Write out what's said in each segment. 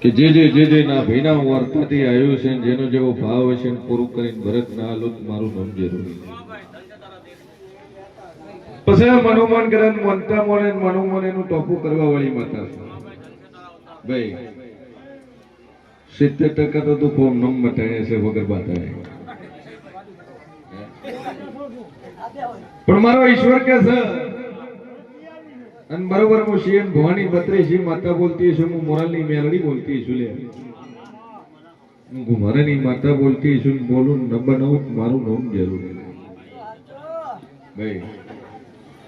કે જે ના ભીના વર્તાથી આવ્યું છે જેનો જેવો ભાવ હશે પૂરું કરીને ભરત ના આલુત મારું નામ જરૂરી પછી મનોમન કરે મનતા મોને મનોમન એનું ટોપું કરવા વાળી માતા ભાઈ 70% તો ફોર્મ નમ મટાડે છે વગર બાતાએ પણ મારો ઈશ્વર કે છે અને બરોબર હું શિયન ભવાની 32 માતા બોલતી છું હું મોરાલની મેલડી બોલતી છું લે હું ઘુમારાની માતા બોલતી છું બોલું ન બનાવું મારું નામ જરૂર ભાઈ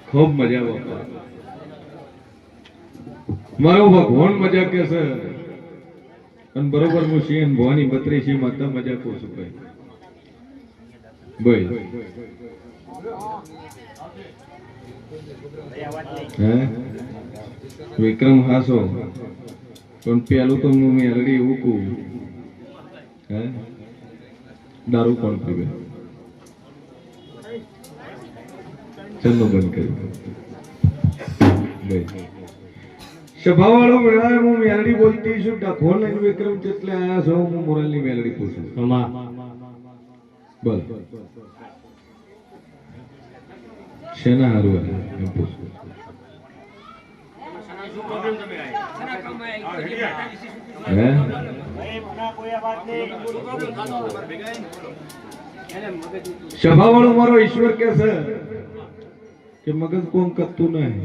ખૂબ મજા આવે મારો ભગવાન મજા કે છે અને બરોબર હું શિયન ભવાની 32 માતા મજા કહું છું ભાઈ વિક્રમ હાસો પણ પેલું તો હું મેલડી એવું કહું દારૂ કોણ પીવે ચંદો બંધ કર્યું સભાવાળો મેળાએ હું મેલડી બોલતી છું ડખો લઈને વિક્રમ જેટલે આયા છો હું મોરલની મેલડી પૂછું બોલ શેના હારું એમ પૂછું સભાવાળો મારો ઈશ્વર કે છે કે મગજ કોમ કરતું નહીં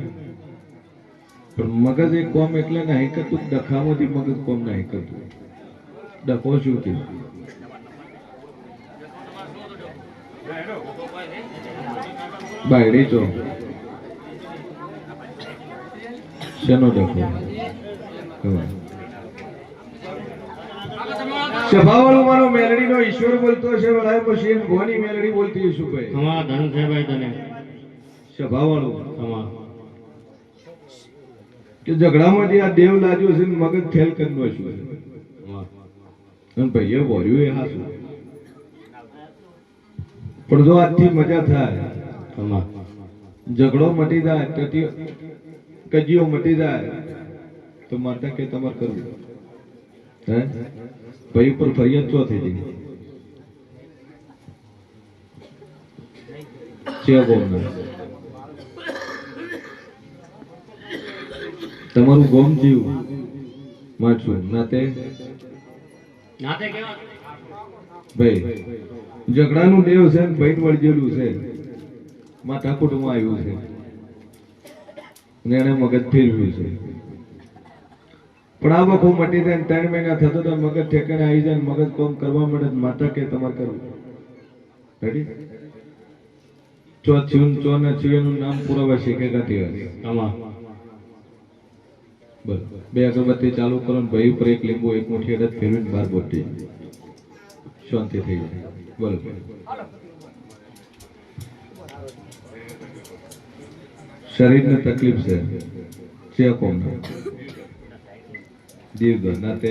પણ મગજ એ કોમ એટલે નહીં કરતું ડખામાંથી મગજ કોમ નહીં કરતું ડખો શું કે બાયડી તો શેનો ડખો સભાવાળો મારો મેલડીનો ઈશ્વર બોલતો છે વડાય પછી એમ ભવાની મેલડી બોલતી હશું ભાઈ હમા ધન છે ભાઈ તને સભાવાળો હમા કે ઝઘડામાંથી આ દેવ લાગ્યો છે મગજ ખેલ કરનો છું અને ભાઈ એ બોર્યું એ હાસું પણ જો આજથી મજા થાય હમા ઝઘડો મટી જાય કજીઓ મટી જાય તો માતા કે તમારે કરવું હે ભાઈ ઉપર ફરિયાદ ચો થઈ ગઈ છે ગોમ તમારું ગોમ જીવ માછું નાતે કેવા ભાઈ ઝઘડાનું દેવ છે ને ભાઈ વળગેલું છે માથા કુટુંબમાં આવ્યું છે ને એને મગજ ફેરવ્યું છે પણ આ વખત મટી જાય 3 મહિના થતો તો મગજ ઠેકાણે આવી જાય મગજ કોમ કરવા મળે માતા કે તમારે કરવું રેડી ચો ને છીનું નામ પુરાવા શીખે ગાતી હમા બસ 2 અગરબત્તી ચાલુ કરો ને ભાઈ ઉપર 1 લીંબુ 1 મુઠ્ઠી અડદ ફેરવીને બહાર બોટી શાંતિ થઈ જાય બોલો શરીરને તકલીફ છે કોમ દીર્ઘ નાતે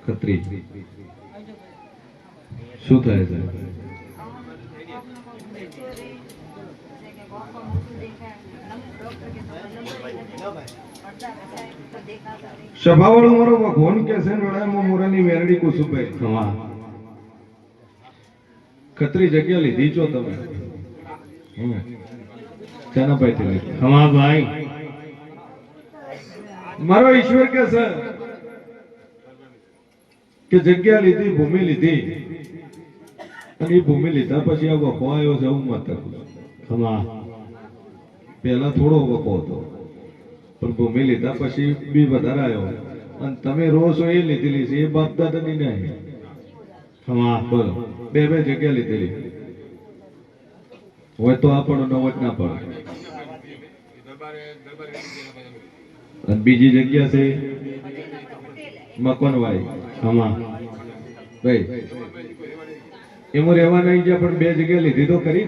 ખત્રી શું થાય છે સભાવાળો મારો ભગવાન કે છે વડામાં મોરાની મેરડી કુસુભાઈ હમા ખત્રી જગ્યા લીધી છો તમે ચાના ભાઈ હમા ભાઈ મારો ઈશ્વર કે છે કે જગ્યા લીધી ભૂમિ લીધી અને એ ભૂમિ લીધા પછી આ વખો આવ્યો છે હું માતા હમા પહેલા થોડો વખો હતો પણ ભૂમિ લીધા પછી બી વધારે આવ્યો અને તમે રો છો એ લીધેલી છે એ બાપ દાદાની નહીં હમા બોલો 2 જગ્યા લીધેલી હોય તો આપણો નવટ ના પડે અને બીજી જગ્યા છે મકવાનવાડી હમા ભાઈ એમાં રહેવા નહીં ગયા પણ 2 જગ્યા લીધી તો ખરી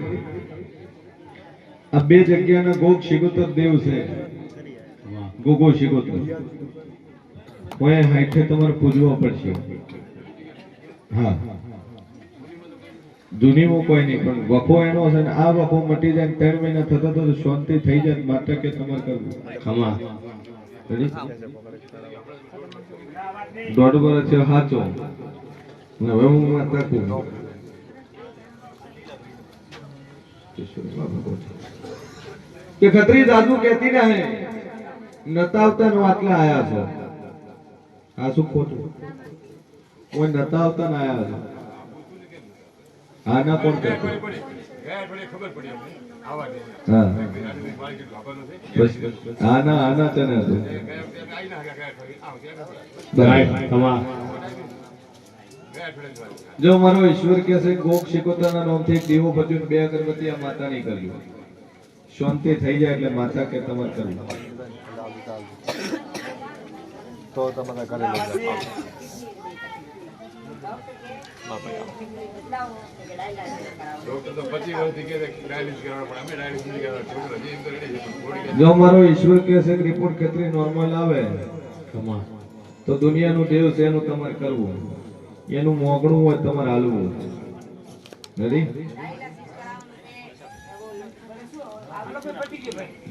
આ 2 જગ્યાના ગોગ શિગોતર દેવ છે ગોગો શિગોતર કોઈ હાઈઠે તમારે પૂજવા પડશે હા જૂનીમાં કોઈ નહીં પણ વખો એનો છે ને આ વખો મટી જાય 3 મહિના થતા તો શાંતિ થઈ જાય માતા કે તમારે કરવું હમા Ready? દોઢ વર્ષ છે સાચો ને હવે હું માતા કહું કે ખત્રી દાદુ કહેતી ને હે નતાવતા નો આટલા આયા છો આ શું ખોટું કોઈ નતાવતા ને આયા છો આના કોણ કહેતું હા બસ આના તને હતું ભાઈ ખમા જો મારો ઈશ્વર કહે છે ગોક શિકોતરના નામથી એક દીવો ભજ્યો 2 અગરબત્તી આ માતાની કર્યું શાંતિ થઈ જાય એટલે માતા કે તમારે કરવું તો તમારે ઘરે લઈ જાઓ. જો મારો ઈશ્વર કહે છે કે રિપોર્ટ ખેતરી નોર્મલ આવે ખમા તો દુનિયાનું દેવ છે એનું તમારે કરવું એનું મોગણું હોય તમારે હાલવું રેડી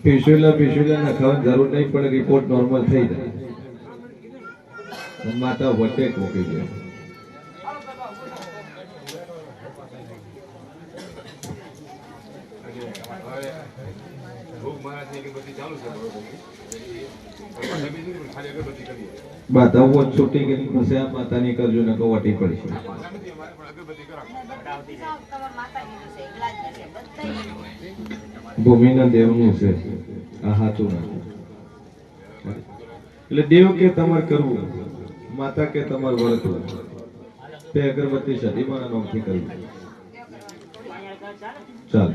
પીસુલા ના ખાવાની જરૂર નહીં પડે રિપોર્ટ નોર્મલ થઈ જાય માતા વટે કોકી જાય બાધાઓ છૂટી ગઈ પછી આ માતાની કરજો ને વટી પડશે ભૂમિના દેવનું છે આ સાચું નથી એટલે દેવ કે તમારે કરવું માતા કે તમારે વર્તવું તે અગરબત્તી સદીમાના નામથી કરવું ચાલ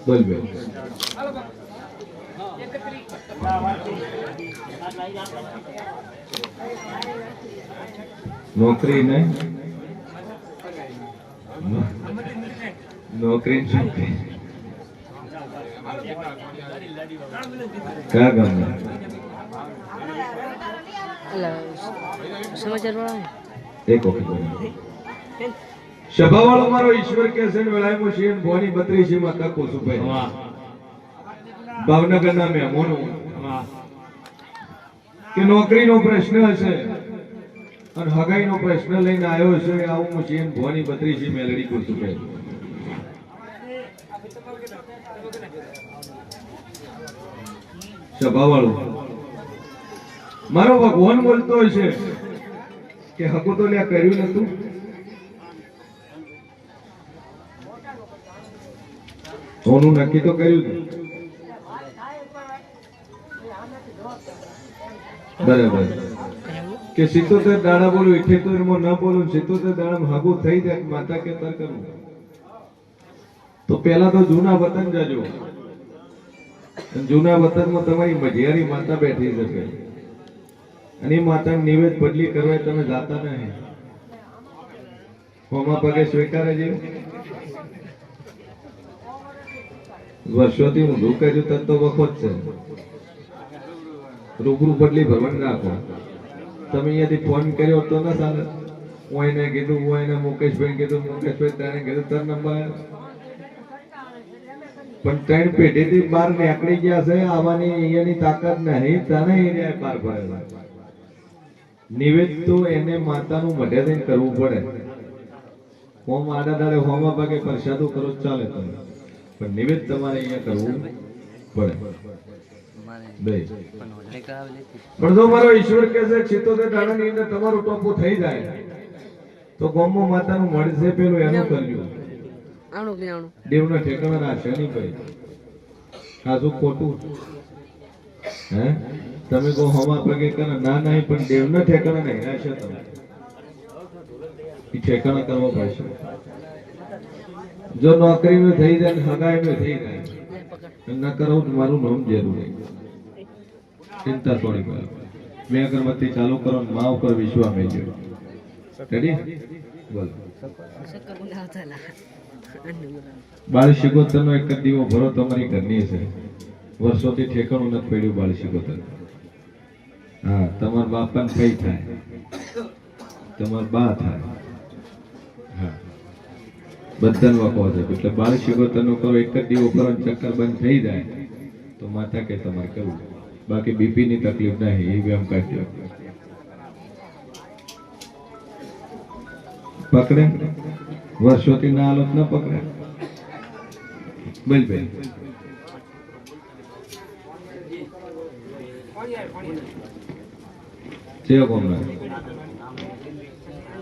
બોલ બેન નોકરી નહીં નોકરી કયા ગામના એક વખત સભાવાળો મારો ઈશ્વર કે છે વેળામાં શિયન ભવાની 32 માતા કોસુભાઈ ખમા ભાવનગરના મહેમાનો ખમા કે નોકરીનો પ્રશ્ન હશે અને હગાઈનો પ્રશ્ન લઈને આવ્યો છે આવું હું શિયન ભવાની 32 મેલડી કોસુભાઈ સભાવાળો મારો ભગવાન બોલતો હશે કે હકુ તો લ્યા કર્યું નતું ઓનું નક્કી તો કર્યું હતું બરાબર કે 77 દાડા બોલું 78 માં ન બોલું 77 દાડા હાગું થઈ જાય માતા કે તર કરવું તો પેલા તો જૂના વતન જજો જૂના વતનમાં તમારી મજિયારી માતા બેઠી શકે અને માતાને નિવેદ બદલી કરવા તમે જાતા નહીં હોમા પગે સ્વીકારે છે વર્ષોથી હું દુઃખ કર્યું તત તો વખત છે રૂબરૂ બદલી ભરવાન રાખો તમે અહીંયાથી ફોન કર્યો તો ના ચાલે હું એને કીધું હું એને મુકેશભાઈ કીધું મુકેશભાઈ તને કીધું તાર નંબર પણ 3 પેઢીથી બહાર નીકળી ગયા છે આવવાની અહીંયાની તાકાત નહીં તને એને બહાર ભરેલા નિવેદ તો એને માતાનું મઢે થઈને કરવું પડે હોમ આડા દાડે હોમા ભાગે પ્રસાદો કરો ચાલે તમે પણ નિવેદ તમારે અહીંયા કરવું પડે પણ જો મારો ઈશ્વર કહે છે 76 દાડાની અંદર તમારું ટોપો થઈ જાય તો ગોમમાં માતાનું મળશે પેલું એનું કરજો દેવના ઠેકાણા રાખશે નહીં ભાઈ આ શું ખોટું હે તમે કહો હમા પગે કરે ના નહીં પણ દેવના ઠેકાણા નહીં રાખશે તમે એ ઠેકાણા કરવા પડશે જો નોકરીમાં થઈ જાય ને હગાઈમાં થઈ જાય ન કરો મારું નામ જરૂરી ચિંતા થોડી કરો 2 અગરબત્તી ચાલુ કરો ને મા ઉપર વિશ્વાસ મેળજો રેડી બોલ બાળ શિકોતરનો એક જ દીવો ભરો તમારી ઘરની છે વર્ષોથી ઠેકાણું નથી પડ્યું બાળ શિકોતર હા તમારા બાપાને કઈ થાય તમારા બા થાય હા બધાને વાપવા છે એટલે બાળ શિકોતરનો કરો એક જ દીવો કરો ચક્કર બંધ થઈ જાય તો માતા કે તમારે કરવું બાકી બીપી ની તકલીફ નહીં એ બી એમ કાઢ્યો પકડે વર્ષોથી ના હાલત ના પકડે બોલ ભાઈ છે કોણ